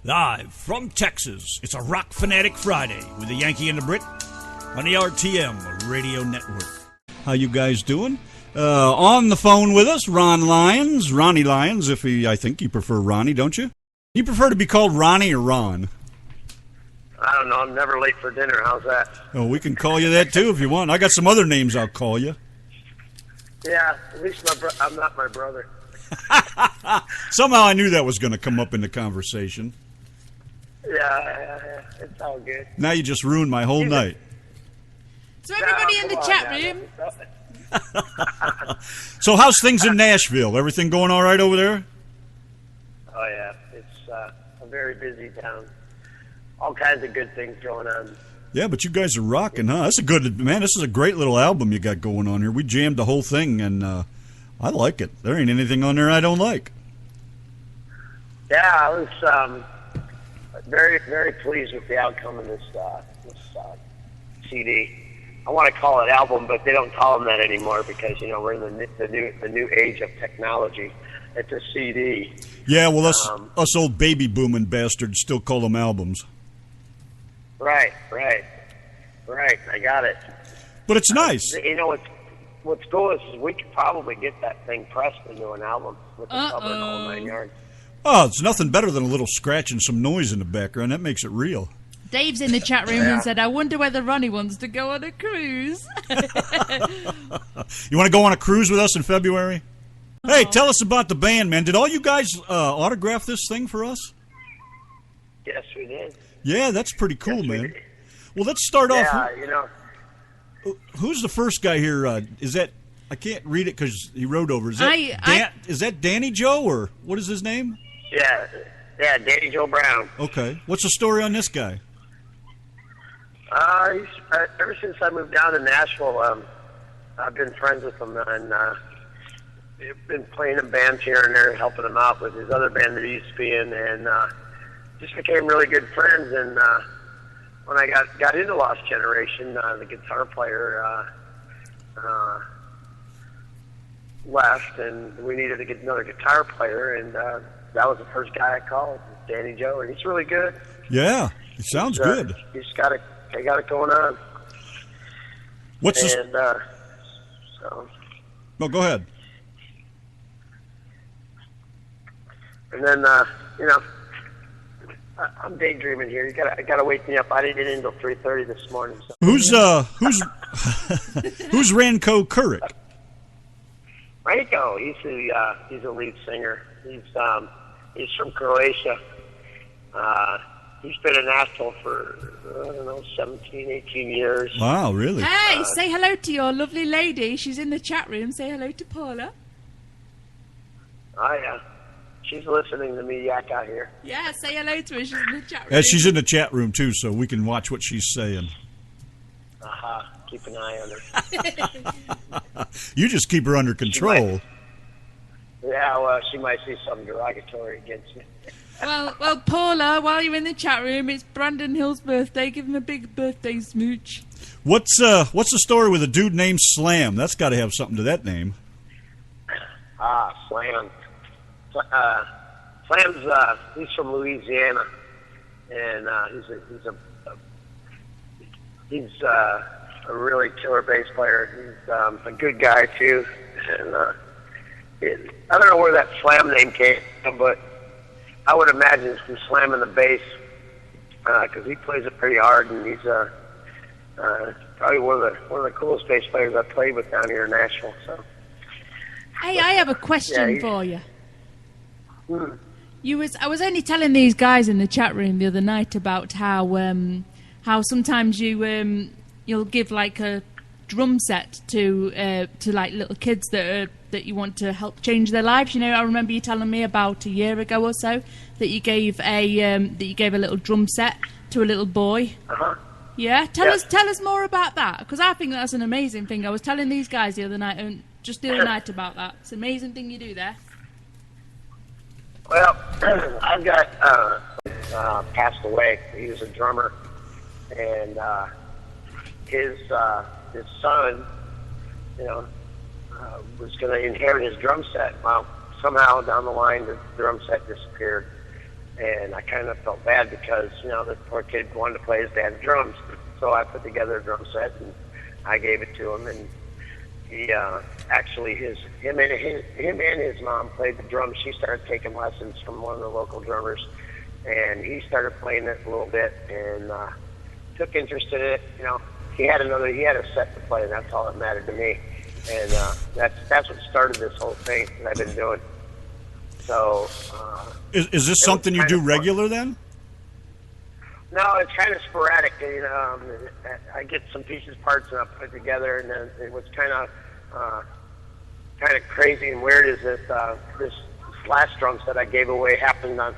Live from Texas, it's a Rock Fanatic Friday with the Yankee and the Brit on the RTM Radio Network. How you guys doing? On the phone with us, Ronnie Lyons, I think you prefer Ronnie, don't you? You prefer to be called Ronnie or Ron? I don't know. I'm never late for dinner. How's that? Oh, we can call you that too if you want. I got some other names I'll call you. Yeah, at least I'm not my brother. Somehow I knew that was going to come up in the conversation. Yeah, it's all good. Now you just ruined my whole night. So everybody in the chat room. So how's things in Nashville? Everything going all right over there? Oh, yeah. It's a very busy town. All kinds of good things going on. Yeah, but you guys are rocking, huh? This is a great little album you got going on here. We jammed the whole thing, and I like it. There ain't anything on there I don't like. Yeah, I was very, very pleased with the outcome of this CD. I want to call it album, but they don't call them that anymore because we're in the new age of technology. It's a CD. Yeah, well, us old baby booming bastards still call them albums. Right. I got it. But it's nice. What's cool is we could probably get that thing pressed into an album with the cover and the whole 9 yards. Oh, it's nothing better than a little scratch and some noise in the background. That makes it real. Dave's in the chat room and said, I wonder whether Ronnie wants to go on a cruise. You want to go on a cruise with us in February? Oh. Hey, tell us about the band, man. Did all you guys autograph this thing for us? Yes, we did. Yeah, that's pretty cool, man. Well, let's start off. Who's the first guy here? Is that... I can't read it because he wrote over. Is that Danny Joe, or what is his name? Yeah, Danny Joe Brown. Okay. What's the story on this guy? Ever since I moved down to Nashville, I've been friends with him, and been playing in bands here and there, helping him out with his other band that he used to be in, and just became really good friends. And when I got into Lost Generation, the guitar player left, and we needed to get another guitar player, and that was the first guy I called, Danny Joe, and he's really good. Yeah, he sounds good. He's got it going on. What's this? So. No, go ahead. And then I'm daydreaming here. I gotta wake me up. I didn't get in until 3:30 this morning. So. Who's Ranko Kuric? Ranko, he's a lead singer. He's from Croatia. He's been in Nashville for 17, 18 years. Wow, really? Hey, say hello to your lovely lady. She's in the chat room. Say hello to Paula. Oh yeah, she's listening to me yak out here. Yeah, say hello to her. She's in the chat room. Yeah, she's in the chat room too, so we can watch what she's saying. Keep an eye on her. You just keep her under control. She might see something derogatory against me. Well, Paula, while you're in the chat room, it's Brandon Hill's birthday. Give him a big birthday smooch. What's the story with a dude named Slam? That's got to have something to that name. Slam. Slam's he's from Louisiana, and he's a really killer bass player. He's a good guy too, and I don't know where that Slam name came from, but I would imagine it's from slamming the bass because he plays it pretty hard, and he's probably one of the coolest bass players I've played with down here in Nashville. So, hey, I have a question for you. I was only telling these guys in the chat room the other night about how sometimes you'll give like a drum set to like little kids that you want to help change their lives. I remember you telling me about a year ago or so that you gave a little drum set to a little boy. Yeah, tell us more about that, because I think that's an amazing thing. I was telling these guys the other night about that. It's an amazing thing you do there. Well, I've got passed away. He was a drummer, and his son, was going to inherit his drum set. Well, somehow down the line, the drum set disappeared, And I kind of felt bad because, this poor kid wanted to play his dad's drums. So I put together a drum set and I gave it to him. And he actually, him and his mom played the drums. She started taking lessons from one of the local drummers. And he started playing it a little bit and took interest in it. He had a set to play, and that's all that mattered to me. And that's what started this whole thing that I've been doing. So, is this something you do regular then? No, it's kind of sporadic. I get some pieces, parts, and I put it together. And then it was kind of crazy and weird is that this last drum set I gave away happened on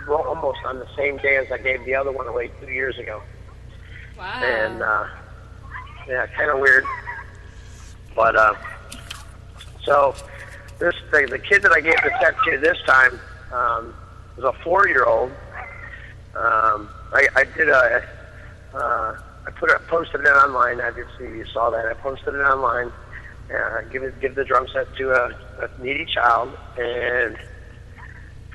almost on the same day as I gave the other one away 2 years ago. Wow. And yeah, kind of weird. But so the kid that I gave the set to this time was a 4-year-old. I posted it online. Obviously, you saw that. I posted it online. Give the drum set to a needy child, and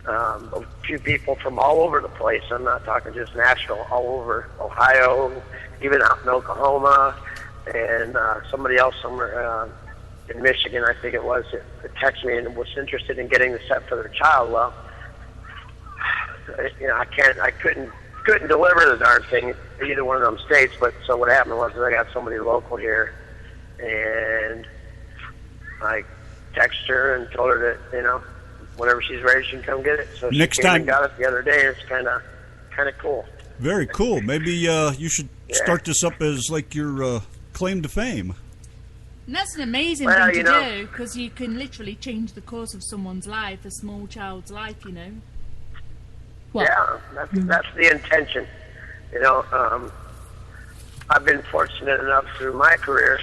a few people from all over the place. I'm not talking just Nashville, all over Ohio, even out in Oklahoma, and somebody else somewhere in Michigan, I think it was, that texted me and was interested in getting the set for their child. Well, I couldn't deliver the darn thing to either one of them states. But so what happened was I got somebody local here, and I texted her and told her that whenever she's ready, she can come get it. So next she came time and got it the other day. It's kind of cool. Very cool. Maybe you should start this up as like your claim to fame. And that's an amazing thing to do, because you can literally change the course of someone's life, a small child's life. What? Yeah, that's the intention. I've been fortunate enough through my career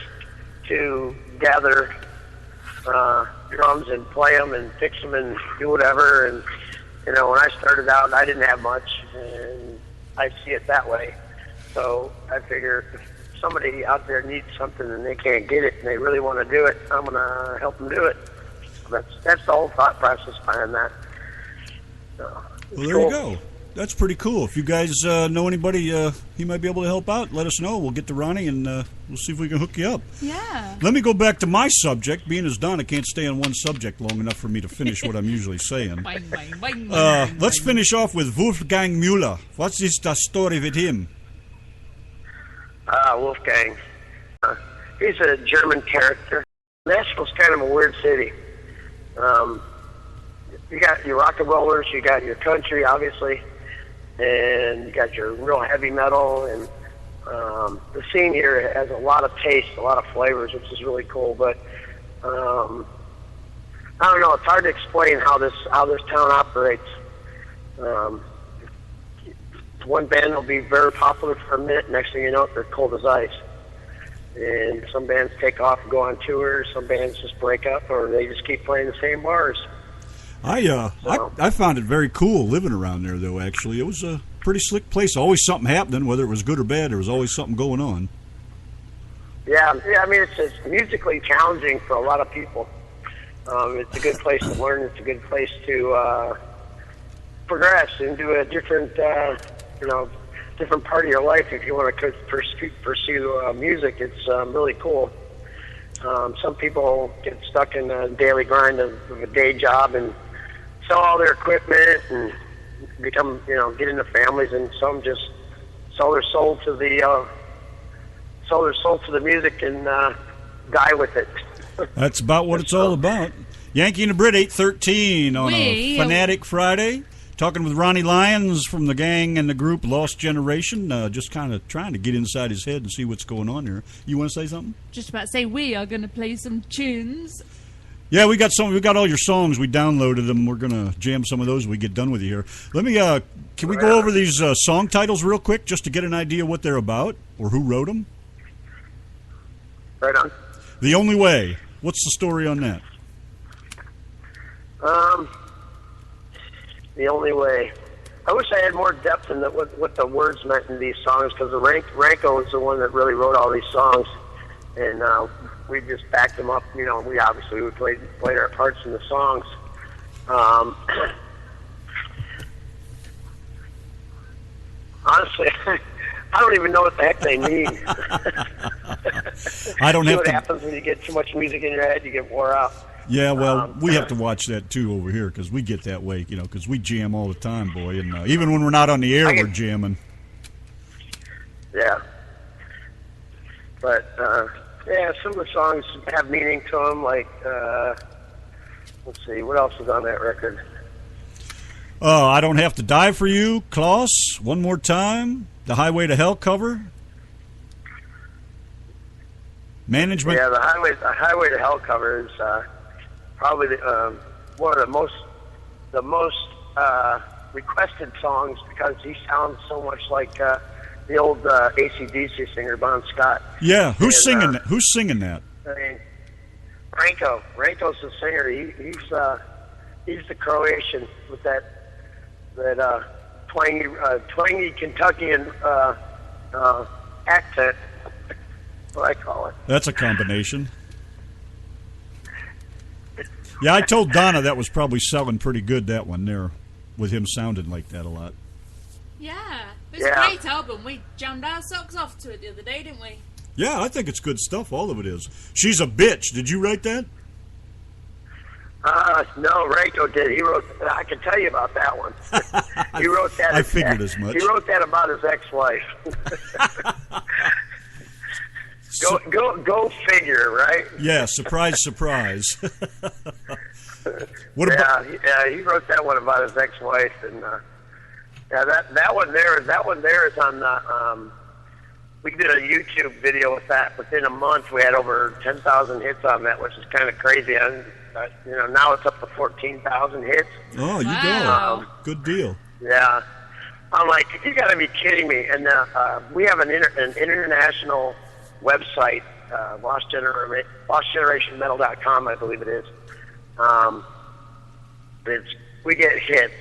to gather drums and play them and fix them and do whatever. And when I started out, I didn't have much, and I see it that way. So I figure if somebody out there needs something and they can't get it and they really want to do it, I'm going to help them do it. That's the whole thought process behind that. So, well, there you go. That's pretty cool. If you guys know anybody he might be able to help out, let us know. We'll get to Ronnie and we'll see if we can hook you up. Yeah. Let me go back to my subject. Being as Donna can't stay on one subject long enough for me to finish what I'm usually saying. Let's finish off with Wolfgang Müller. What is the story with him? Wolfgang. He's a German character. Nashville's kind of a weird city. You got your rock and rollers, you got your country, obviously, and you got your real heavy metal, and the scene here has a lot of taste, a lot of flavors, which is really cool. But I don't know, it's hard to explain how this town operates. One band will be very popular for a minute, next thing you know, they're cold as ice. And some bands take off and go on tours, some bands just break up, or they just keep playing the same bars. I found it very cool living around there, though. Actually, it was a pretty slick place. Always something happening, whether it was good or bad. There was always something going on. Yeah. I mean, it's musically challenging for a lot of people. It's a good place to learn. It's a good place to progress into a different, different part of your life. If you want to pursue music, it's really cool. Some people get stuck in the daily grind of a day job and sell all their equipment and become, get into families, and some just sell their soul to the music and die with it. That's about what it's all about. Yankee and the Brit, 8:13 on a Fanatic Friday. Talking with Ronnie Lyons from the gang and the group Lost Generation, just kind of trying to get inside his head and see what's going on there. You want to say something? Just about to say we are going to play some tunes. Yeah, we got all your songs. We downloaded them. We're going to jam some of those when we get done with you here. Let me, can we go over these song titles real quick just to get an idea what they're about or who wrote them? Right on. The Only Way. What's the story on that? The Only Way. I wish I had more depth in what the words meant in these songs, because Ranko is the one that really wrote all these songs, and we just backed them up. We played our parts in the songs. I don't even know what the heck they mean. I don't have what to. happens when you get too much music in your head, you get wore out. Yeah, well, we have to watch that too over here because we get that way, because we jam all the time, boy. And even when we're not on the air, we're jamming. Yeah. But, yeah, some of the songs have meaning to them, like, let's see, what else is on that record? I Don't Have to Die for You, Klaus, One More Time, the Highway to Hell cover. Management. Yeah, the Highway to Hell cover is probably one of the most requested songs because he sounds so much like the old AC/DC singer Bon Scott. Yeah, who's singing that? Who's singing that? I mean, Ranko. Ranko's the singer. He's the Croatian with that twangy Kentuckian accent. What I call it. That's a combination. Yeah, I told Donna that was probably selling pretty good, that one there, with him sounding like that a lot. Yeah, it's a great album. We jammed our socks off to it the other day, didn't we? Yeah, I think it's good stuff. All of it is. She's a Bitch. Did you write that? No, Ranko did. He wrote. I can tell you about that one. He wrote that. I figured as much. He wrote that about his ex-wife. Go figure, right? Yeah, surprise, surprise. What about? Yeah, he wrote that one about his ex-wife, and that one there is on the. We did a YouTube video with that. Within a month, we had over 10,000 hits on that, which is kind of crazy. And now it's up to 14,000 hits. Oh, you go! Good deal. Yeah, I'm like, you got to be kidding me! And we have an international website, LostGenerationMetal.com, I believe it is. We get hits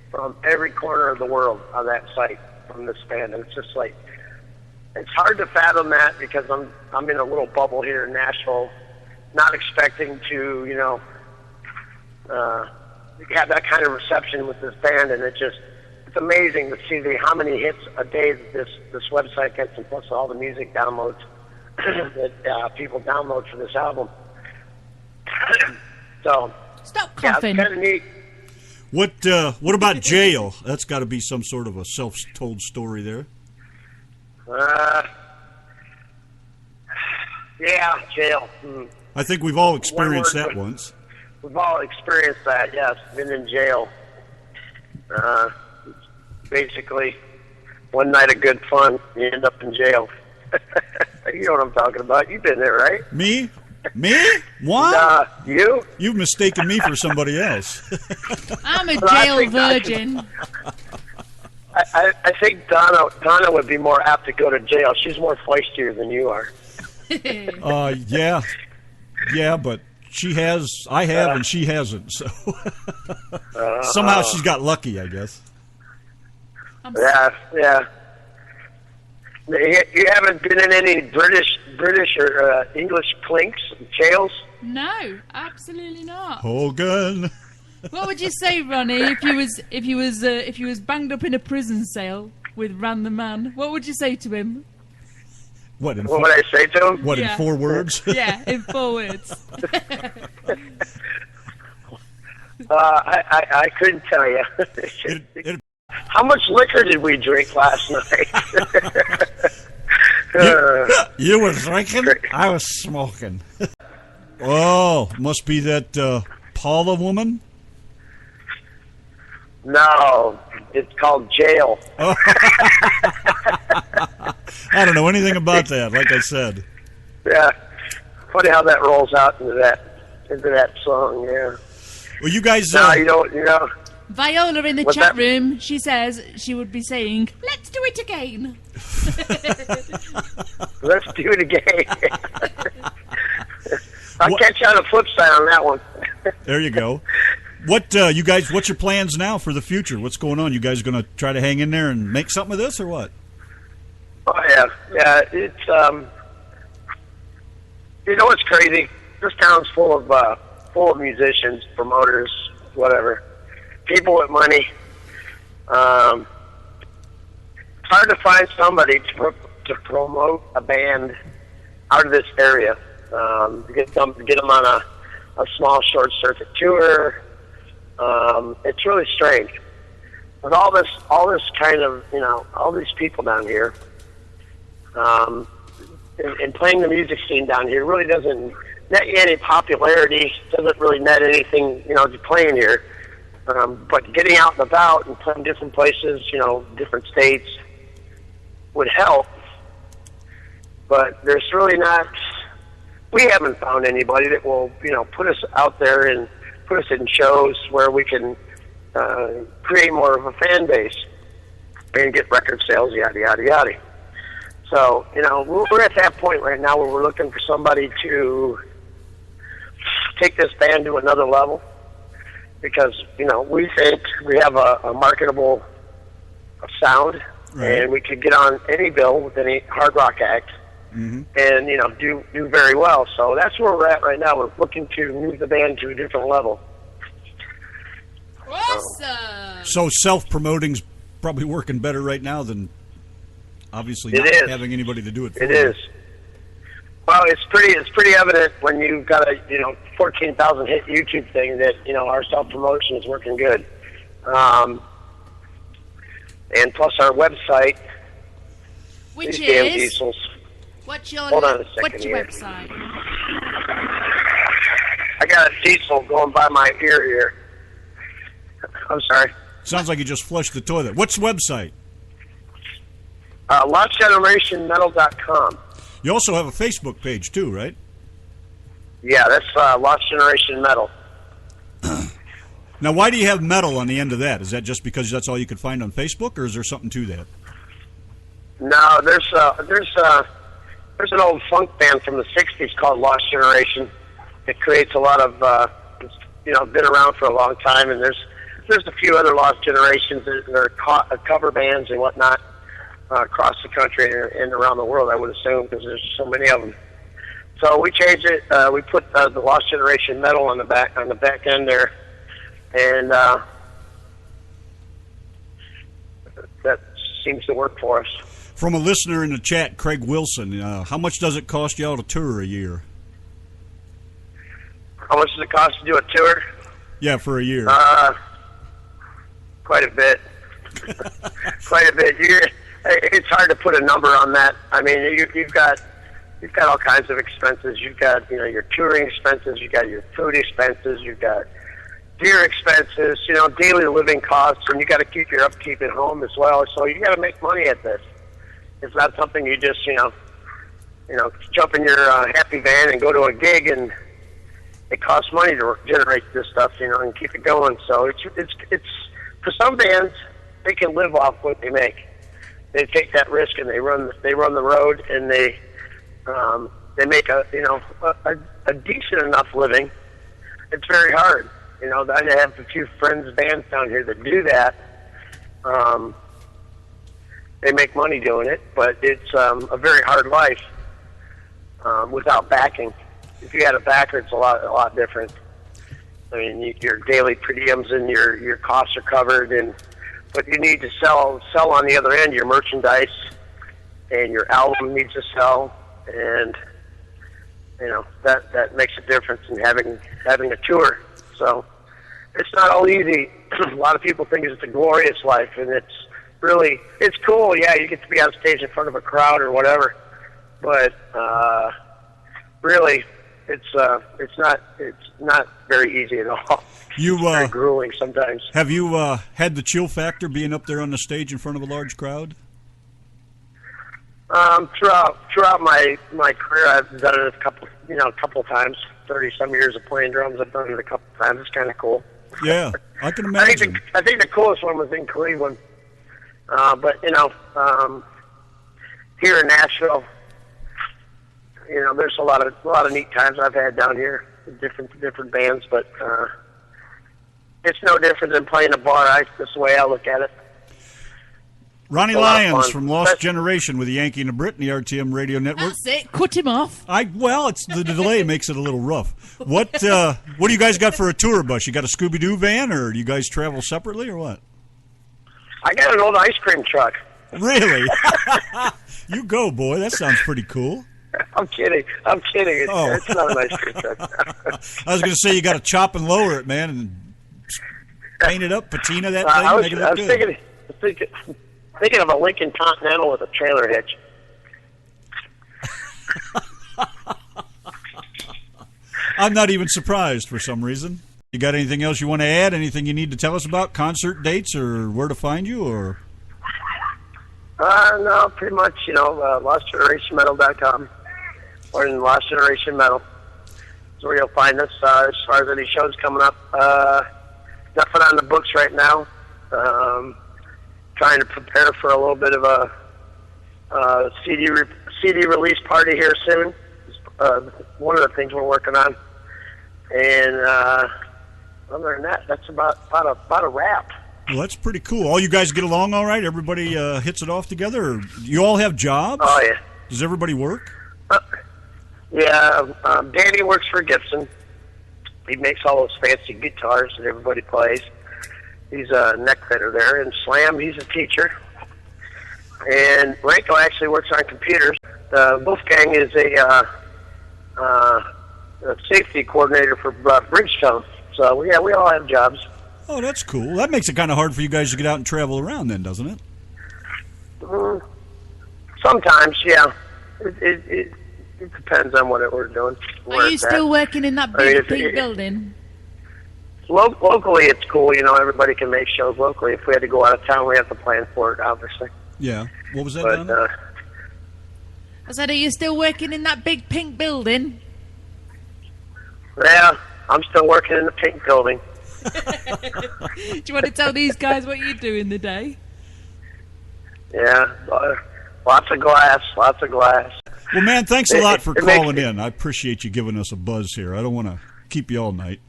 from every corner of the world on that site from this band, and it's just like it's hard to fathom that because I'm in a little bubble here in Nashville, not expecting to have that kind of reception with this band, and it's amazing to see how many hits a day that this website gets, and plus all the music downloads that people download for this album. So stop coughing. Yeah, it's kind of neat. What about Jail? That's got to be some sort of a self-told story there. Yeah, Jail. I think we've all experienced that once. We've all experienced that, yes. Been in jail. Basically, one night of good fun, you end up in jail. You know what I'm talking about. You've been there, right? Me? What? You? You've mistaken me for somebody else. I'm a jail virgin. I think Donna would be more apt to go to jail. She's more feistier than you are. Yeah, but I have, and she hasn't. So somehow she's got lucky, I guess. Yeah. You haven't been in any British or English clinks, jails? No, absolutely not. Hogan. What would you say, Ronnie, if you was banged up in a prison cell with Ran the Man? What would you say to him? What would I say to him? What, in 4 words? Yeah, in 4 words. I couldn't tell you. How much liquor did we drink last night? You were drinking? I was smoking. Oh, must be that Paula woman? No, it's called Jail. Oh. I don't know anything about that, like I said. Yeah, funny how that rolls out into that song. Yeah. Well, you guys. No, you know. Viola in the chat room, she says she would be saying, "Let's do it again." Let's do it again. I'll catch you on the flip side on that one. There you go. What you guys? What's your plans now for the future? What's going on? You guys going to try to hang in there and make something of this, or what? Oh yeah. It's it's crazy. This town's full of musicians, promoters, whatever, people with money. It's hard to find somebody to promote a band out of this area. Get them on a small short circuit tour. It's really strange. With all this kind of, all these people down here, and playing the music scene down here really doesn't net you any popularity, doesn't really net anything, playing here. But getting out and about and playing different places, different states would help. But there's really not, we haven't found anybody that will, put us out there and put us in shows where we can create more of a fan base and get record sales, yada, yada, yada. So, we're at that point right now where we're looking for somebody to take this band to another level because, we think we have a marketable sound, right, and we could get on any bill with any hard rock act, mm-hmm, and, do very well. So that's where we're at right now. We're looking to move the band to a different level. Awesome. So self-promoting's probably working better right now than obviously not having anybody to do it for you. It is. Well, it's pretty evident when you've got a 14,000 hit YouTube thing that our self-promotion is working good, and plus our website. Which these damn is? Diesels. Hold on a second. What's your here. website? I got a diesel going by my ear here. I'm sorry. Sounds like you just flushed the toilet. What's the website? LostGenerationMetal.com. You also have a Facebook page too, right? Yeah, that's Lost Generation Metal. Now, why do you have metal on the end of that? Is that just because that's all you could find on Facebook, or is there something to that? No, there's an old funk band from the '60s called Lost Generation. It creates a lot of been around for a long time, and there's a few other Lost Generations that are cover bands and whatnot across the country and around the world, I would assume, because there's so many of them. So we changed it. We put the Lost Generation Metal on the back end there, and that seems to work for us. From a listener in the chat, Craig Wilson, how much does it cost you all to tour a year? How much does it cost to do a tour? Yeah, for a year. Quite a bit. Quite a bit. It's hard to put a number on that. I mean, you've got all kinds of expenses. You've got your touring expenses. You've got your food expenses. You've got gear expenses. Daily living costs, and you got to keep your upkeep at home as well. So you got to make money at this. It's not something you just jump in your happy van and go to a gig, and it costs money to generate this stuff, and keep it going. So it's for some bands, they can live off what they make. They take that risk and they run the road, and they make a decent enough living. It's very hard. I have a few friends, bands down here that do that. They make money doing it, but it's a very hard life without backing. If you had a backer, it's a lot different. I mean, your daily per diems and your costs are covered, but you need to sell on the other end your merchandise, and your album needs to sell, and that makes a difference in having a tour. So it's not all easy. A lot of people think it's a glorious life, and it's cool. Yeah, you get to be on stage in front of a crowd or whatever, but really, it's not very easy at all. It's very grueling sometimes. Have you had the chill factor being up there on the stage in front of a large crowd? Throughout my career, I've done it a couple of times. 30-some years of playing drums, I've done it a couple of times. It's kind of cool. Yeah, I can imagine. I think the coolest one was in Cleveland, but here in Nashville, there's a lot of neat times I've had down here with different bands, but it's no different than playing a bar. That's the way I look at it. Ronnie Lyons from Lost Generation with the Yankee and the Brit and the RTM Radio Network. That's it. Cut him off. It's the delay makes it a little rough. What do you guys got for a tour bus? You got a Scooby-Doo van, or do you guys travel separately, or what? I got an old ice cream truck. Really? You go, boy. That sounds pretty cool. I'm kidding. It's not a nice picture. I was going to say you got to chop and lower it, man, and paint it up, patina that thing, I was, make it look good. Thinking of a Lincoln Continental with a trailer hitch. I'm not even surprised for some reason. You got anything else you want to add? Anything you need to tell us about? Concert dates or where to find you? Or No, pretty much, lostgenerationmetal.com or in Lost Generation Metal. That's where you'll find us as far as any shows coming up. Nothing on the books right now. Trying to prepare for a little bit of a CD release party here soon. One of the things we're working on. And other than that, that's about a wrap. Well, that's pretty cool. All you guys get along all right? Everybody hits it off together? Or you all have jobs? Oh, yeah. Does everybody work? Yeah, Danny works for Gibson. He makes all those fancy guitars that everybody plays. He's a neck fitter there. And Slam, he's a teacher. And Ranko actually works on computers. Wolfgang is a safety coordinator for Bridgestone. So, yeah, we all have jobs. Oh, that's cool. That makes it kind of hard for you guys to get out and travel around then, doesn't it? Sometimes, yeah. It depends on what we're doing. Are you still working in that big pink building? Locally, it's cool. Everybody can make shows locally. If we had to go out of town, we have to plan for it, obviously. Yeah. What was that, But, Donna? I said, are you still working in that big pink building? Yeah, I'm still working in the pink building. Do you want to tell these guys what you do in the day? Yeah, lots of glass. Well, man, thanks a lot for calling in. I appreciate you giving us a buzz here. I don't want to keep you all night.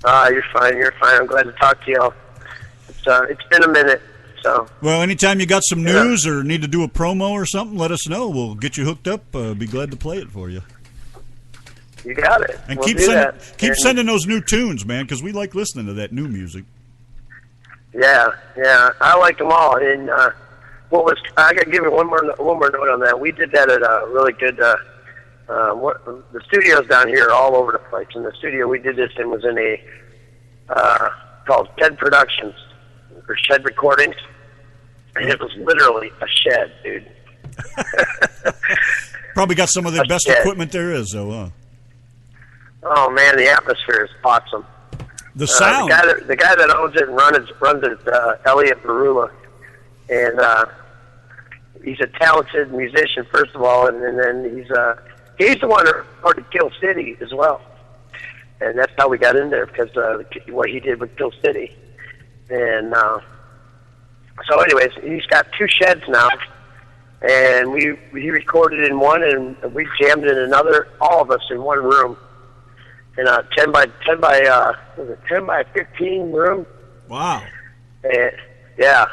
You're fine. I'm glad to talk to y'all. It's been a minute. So. Well, anytime you got some news or need to do a promo or something, let us know. We'll get you hooked up. Be glad to play it for you. You got it. And we'll keep sending those new tunes, man, because we like listening to that new music. Yeah, I like them all. And I got to give you one more note on that. We did that at a really good. The studios down here are all over the place. And the studio we did this in was in a called Shed Productions or Shed Recordings, and it was literally a shed, dude. Probably got some of the best equipment there is, though, huh? Oh man, the atmosphere is awesome. The sound. The guy that owns it and runs it, Elliot Barula, and he's a talented musician, first of all, and then he's the one who recorded Kill City as well, and that's how we got in there because what he did with Kill City, and so anyways, he's got two sheds now, and he recorded in one, and we jammed in another, all of us in one room. In a 10 by 15 room. Wow. And, yeah.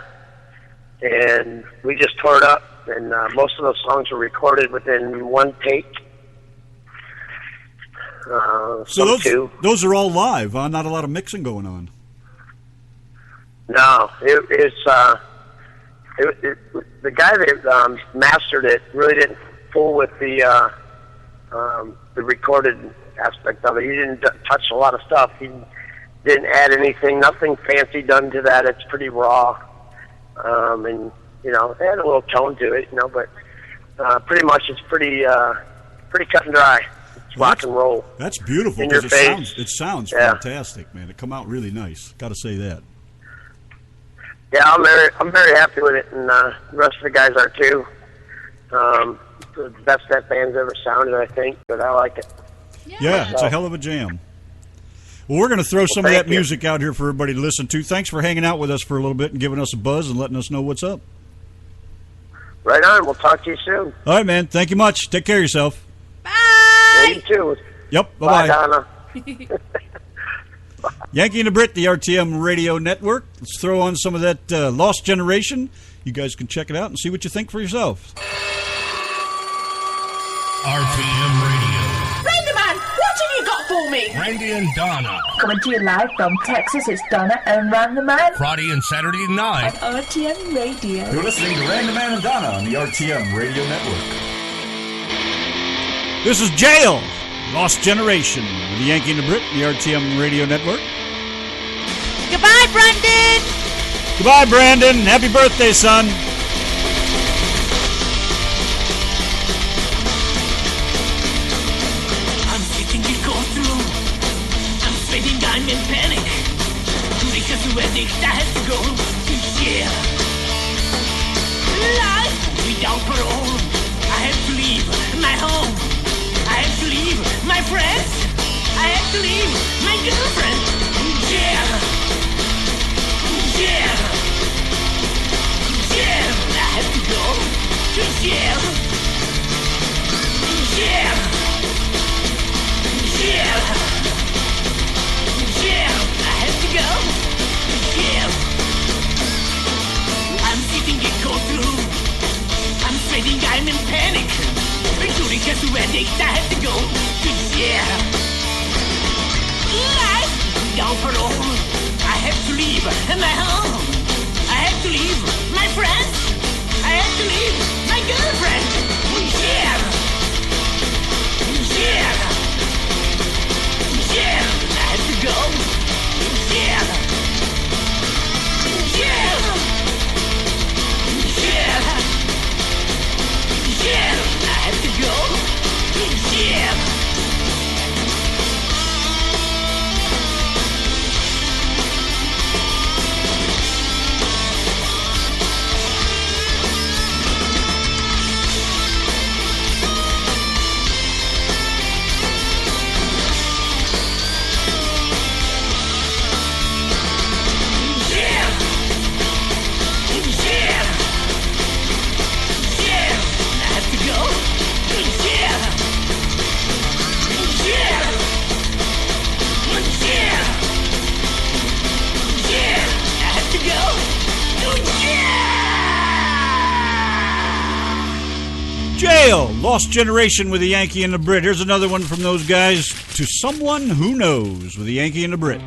And we just tore it up, and most of those songs were recorded within one take. So those are all live, huh? Not a lot of mixing going on. No, the guy that mastered it really didn't fool with the recorded aspect of it. He didn't touch a lot of stuff. He didn't add anything, nothing fancy done to that. It's pretty raw, and it had a little tone to it, but pretty much it's pretty cut and dry. It's rock and roll. That's beautiful. In your face. It sounds fantastic, man. It come out really nice. Got to say that. Yeah, I'm very happy with it, and the rest of the guys are too. The best that band's ever sounded, I think, but I like it. Yeah, it's a hell of a jam. Well, we're going to throw some of that music out here for everybody to listen to. Thanks for hanging out with us for a little bit and giving us a buzz and letting us know what's up. Right on. We'll talk to you soon. All right, man. Thank you much. Take care of yourself. Bye. Yeah, you too. Yep. Bye-bye. Bye, Donna. Yankee and the Brit, the RTM radio network. Let's throw on some of that Lost Generation. You guys can check it out and see what you think for yourselves. RTM Radio. Randyman, what have you got for call me. Randy and Donna. Coming to you live from Texas, it's Donna and Ran the Man Friday and Saturday night. on RTM Radio. You're listening to Ran the Man and Donna on the RTM Radio Network. This is Jail, Lost Generation, with the Yankee and the Brit, the RTM Radio Network. Goodbye, Brendan. Goodbye, Brandon. Happy birthday, son. I'm sitting in courtroom. I'm sweating, I'm in panic. Because the verdict I have to go to jail. Life without parole. I have to leave my home. I have to leave my friends. I have to leave my girlfriend. Jail. Jail. Jail. I have to go to jail. Jail. Jail. Jail. I have to go to jail. I'm sitting in courtroom. I'm sweating, I'm in panic. Because the verdict, I have to go to jail. Life without parole. I have to leave my home. I have to leave my friends. I have to leave my girlfriend. Jail. Jail. Jail. I have to go to jail. Jail. Jail. Jail. I have to go to jail. Jail, Lost Generation with the Yankee and the Brit. Here's another one from those guys, To Someone Who Knows with the Yankee and the Brit.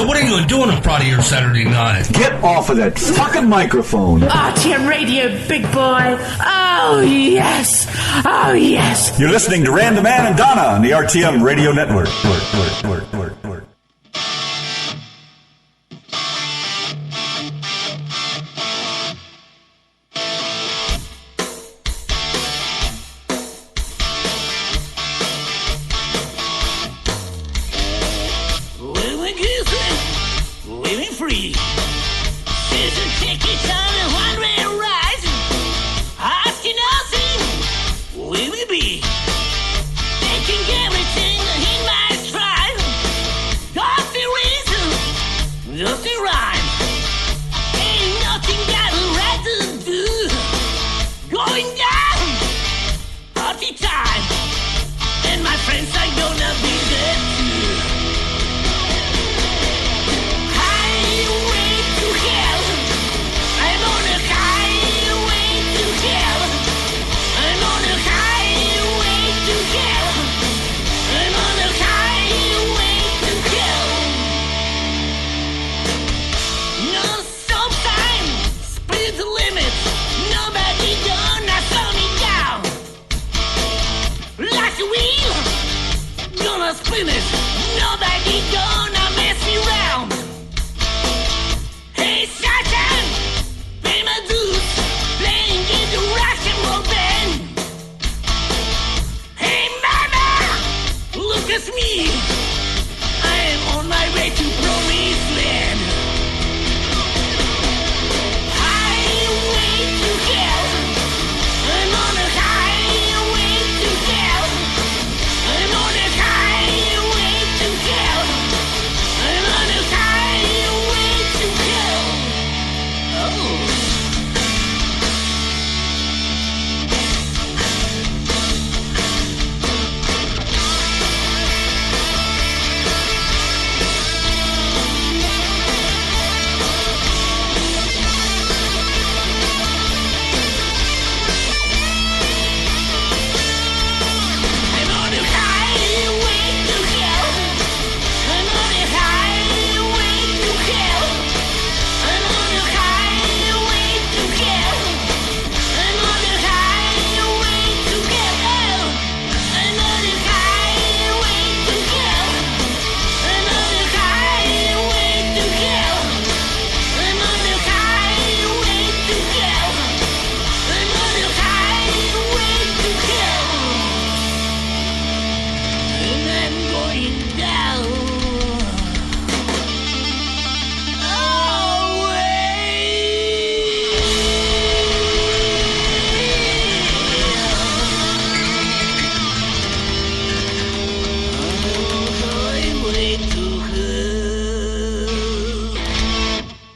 So what are you doing on Friday or Saturday night? Get off of that fucking microphone. RTM Radio, big boy. Oh, yes. Oh, yes. You're listening to Random Man and Donna on the RTM Radio Network.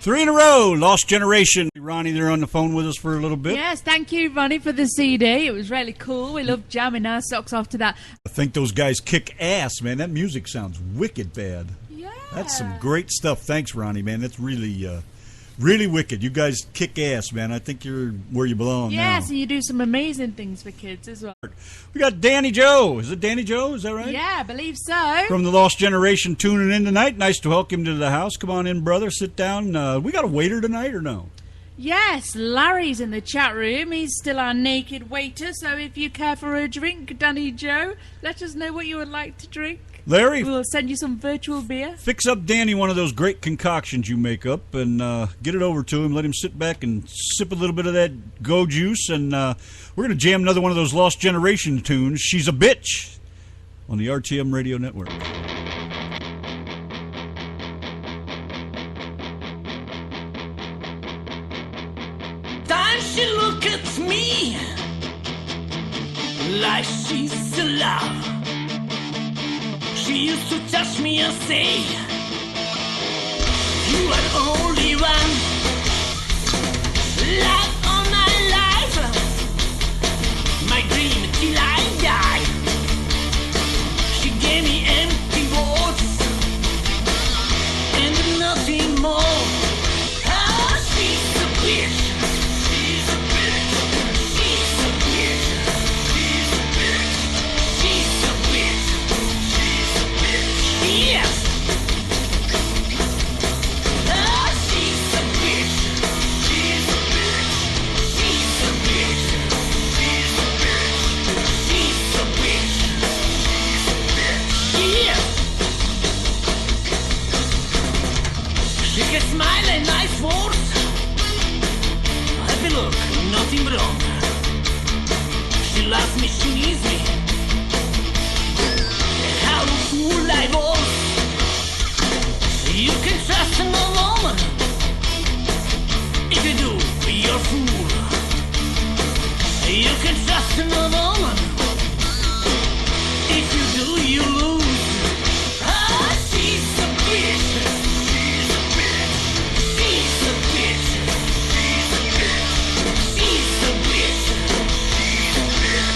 Three in a row, Lost Generation. Ronnie, they're on the phone with us for a little bit. Yes, thank you, Ronnie, for the CD. It was really cool. We loved jamming our socks off to that. I think those guys kick ass, man. That music sounds wicked bad. Yeah. That's some great stuff. Thanks, Ronnie, man. That's really, really wicked. You guys kick ass, man. I think you're where you belong now. Yes, and you do some amazing things for kids as well. We got Danny Joe. Is it Danny Joe? Is that right? Yeah, I believe so. From the Lost Generation tuning in tonight. Nice to welcome you to the house. Come on in, brother. Sit down. We got a waiter tonight or no? Yes, Larry's in the chat room. He's still our naked waiter, so if you care for a drink, Danny Joe, let us know what you would like to drink. Larry, We'll send you some virtual beer. fix up Danny one of those great concoctions you make up and get it over to him. Let him sit back and sip a little bit of that go juice. And we're going to jam another one of those Lost Generation tunes, She's a Bitch, on the RTM Radio Network. Time she look at me like she's alive. She used to touch me and say, you are the only one love of my life, my dream till I die. She gave me empty words and nothing more. Oh, she's a bitch. She's a bitch. She's a bitch. She's a bitch. She's a bitch. She's a bitch. Yes. She loves me, she needs me. How fool I was. You can trust in a woman. If you do, you're a fool. You can trust in a woman. If you do, you lose. Ah, she's a bitch. She's a bitch. She's a bitch. She's a bitch. She's a bitch. She's a bitch.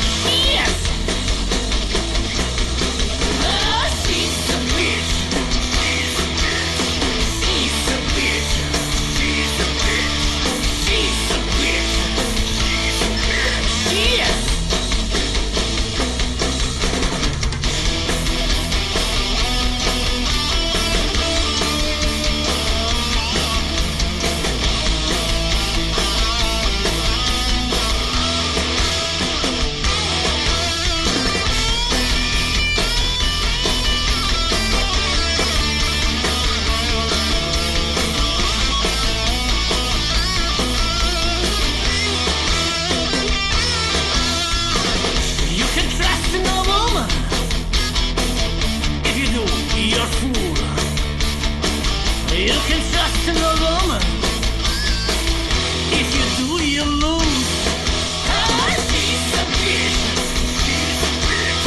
Yes. Ah, she's a bitch. She's a bitch. She's a bitch. She's a bitch. She's a bitch. She's a bitch. Yes. You can trust in a woman. If you do, you're a fool. You can trust in a woman. If you do, you lose. Ah, she's a bitch. She's a bitch.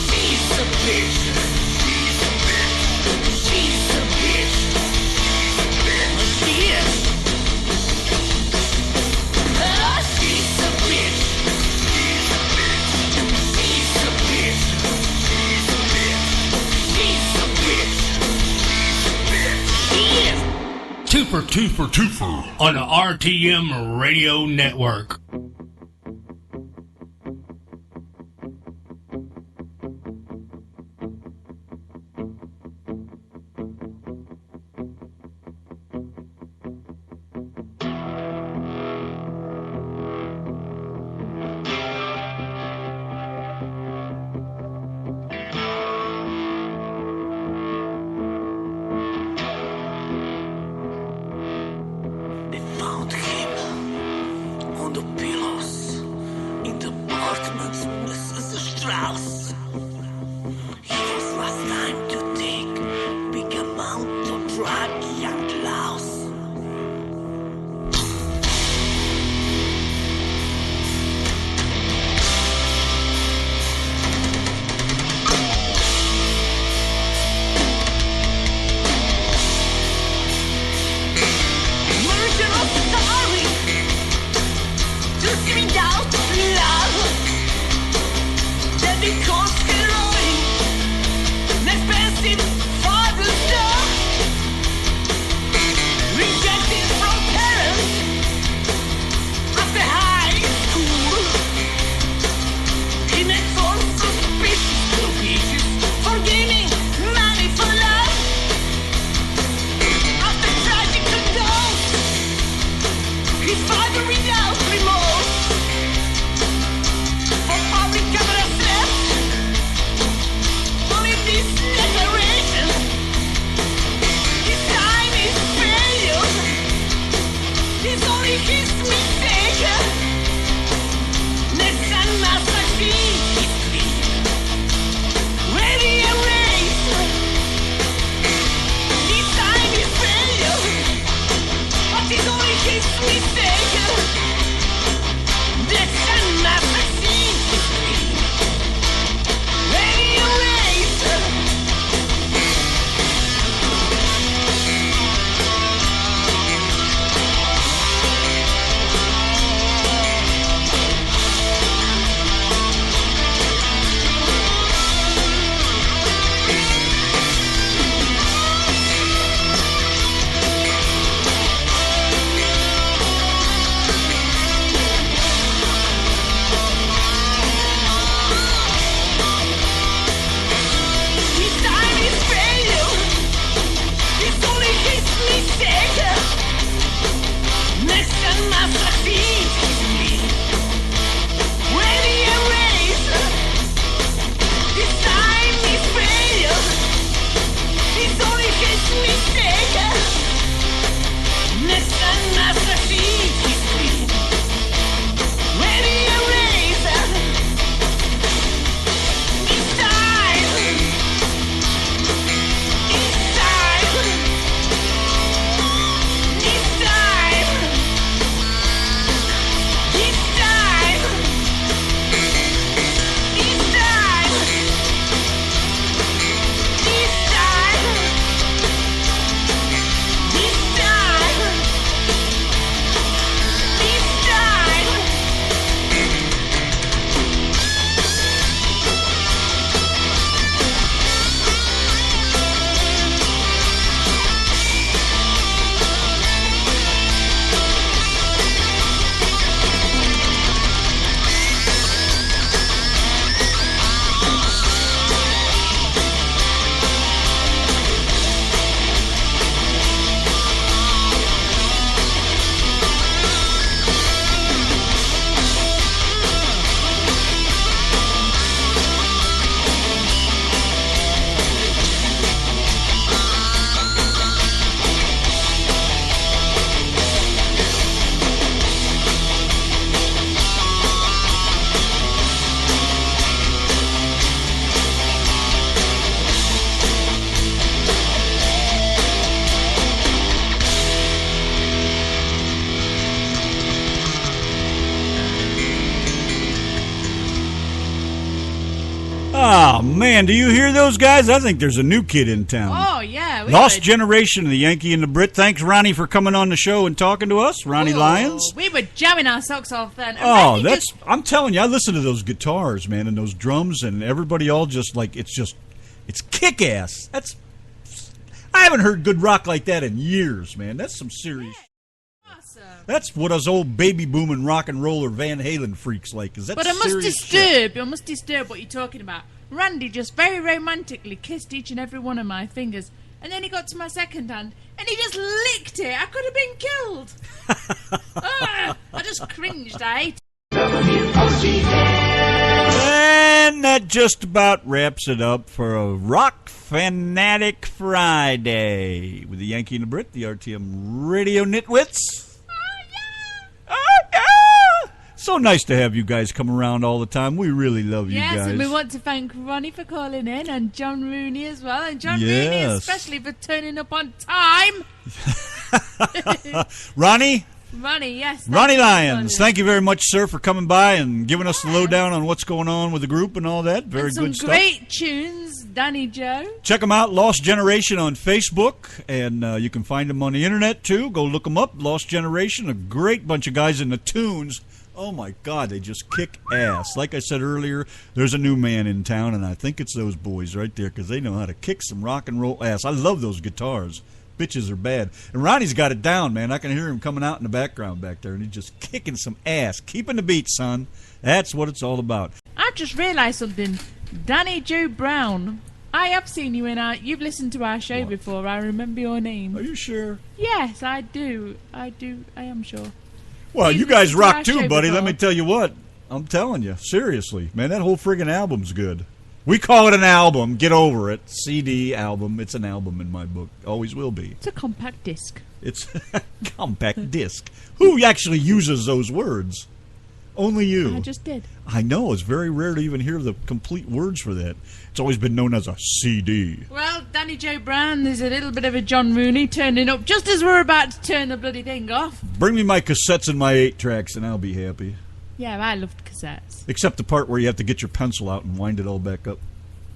She's a bitch. She's a bitch. She's a bitch. She's a bitch. She is. Ah, she's a bitch. She's a bitch. She's a bitch. She's a bitch. She's a bitch. She's a bitch. She is. Twofer on the RTM Radio Network. They found him on the pillows in the apartment, Mrs. Strauss. He was last time to take big amount of drug and louse. Merchant of sorry to see me down, love. That because Oh, man, do you hear those guys? I think there's a new kid in town. Oh, yeah. Lost generation of the Yankee and the Brit. Thanks, Ronnie, for coming on the show and talking to us. Ronnie Lyons. We were jamming our socks off then. Oh, I'm telling you, I listen to those guitars, man, and those drums, and everybody all just like, it's kick-ass. I haven't heard good rock like that in years, man. That's some serious. Awesome. That's what us old baby booming rock and roller Van Halen freaks like. Is that? But I must disturb what you're talking about. Randy just very romantically kissed each and every one of my fingers, and then he got to my second hand and he just licked it. I could have been killed. I just cringed. I hate it. And that just about wraps it up for a Rock Fanatic Friday with the Yankee and the Brit, the RTM Radio Nitwits. Oh, yeah! So nice to have you guys come around all the time. We really love you guys. Yes, and we want to thank Ronnie for calling in, and John Rooney as well. And John Rooney especially for turning up on time. Ronnie? Ronnie, yes. Ronnie Lyons, thank you very much, sir, for coming by and giving us the lowdown on what's going on with the group and all that. Very good stuff. Some great tunes, Danny Joe. Check them out, Lost Generation on Facebook, and you can find them on the internet, too. Go look them up, Lost Generation, a great bunch of guys in the tunes. Oh, my God, they just kick ass. Like I said earlier, there's a new man in town, and I think it's those boys right there because they know how to kick some rock and roll ass. I love those guitars. Bitches are bad. And Ronnie's got it down, man. I can hear him coming out in the background back there, and he's just kicking some ass. Keeping the beat, son. That's what it's all about. I've just realised something. Danny Joe Brown. I have seen you you've listened to our show before. I remember your name. Are you sure? Yes, I do. I am sure. Well, You've you guys listened to rock our too, show buddy. before. Let me tell you what. I'm telling you. Seriously. Man, that whole friggin' album's good. We call it an album. Get over it. CD album. It's an album in my book. Always will be. It's a compact disc. It's a compact disc. Who actually uses those words? Only you. I just did. I know. It's very rare to even hear the complete words for that. It's always been known as a CD. Well, Danny Joe Brown, there's a little bit of a John Rooney turning up just as we're about to turn the bloody thing off. Bring me my cassettes and my 8-tracks and I'll be happy. Yeah, I loved cassettes. Except the part where you have to get your pencil out and wind it all back up.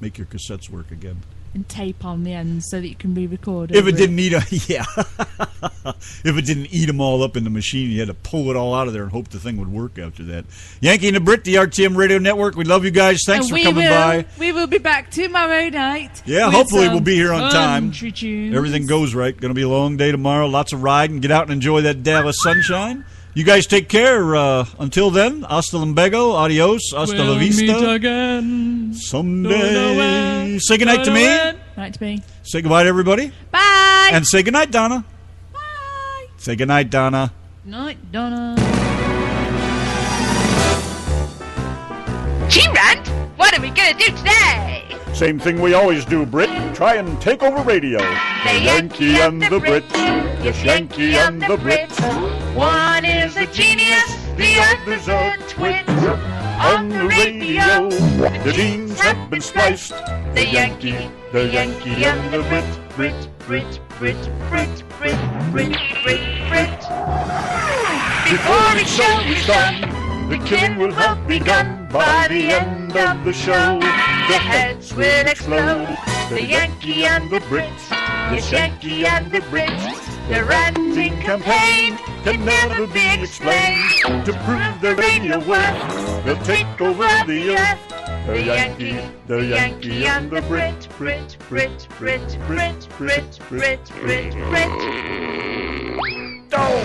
Make your cassettes work again. And tape on the ends so that you can re-record. If it didn't eat if it didn't eat them all up in the machine, you had to pull it all out of there and hope the thing would work after that. Yankee and the Brit, the RTM Radio Network. We love you guys. Thanks for coming by. We will be back tomorrow night. Yeah, hopefully we'll be here on time. Tunes. Everything goes right. Going to be a long day tomorrow. Lots of riding. Get out and enjoy that Dallas sunshine. You guys take care. Until then, hasta luego, adios, hasta la vista. We'll meet again. Someday. Say goodnight to me. Night to me. Say goodbye to everybody. Bye. And say goodnight, Donna. Bye. Say goodnight, Donna. Night, Donna. G-Rant, what are we gonna do today? Same thing we always do, Brit. Try and take over radio. The Yankee and the Brit. Yes, Yankee and the Brit. One is a genius, the other's a twit. On the radio, the genes have been spliced. The Yankee and the Brit. Brit, Brit, Brit, Brit, Brit, Brit, Brit, Brit. Before each show is done, the killing will have begun. By the end of the show, the heads will explode. The Yankee and the Brit, yes, Yankee and the Brit. Their ranting campaign can never be explained. To prove their radio worth, they'll take over the earth. The Yankee and the Brit, Brit, Brit, Brit, Brit, Brit, Brit, Brit, Brit. Oh!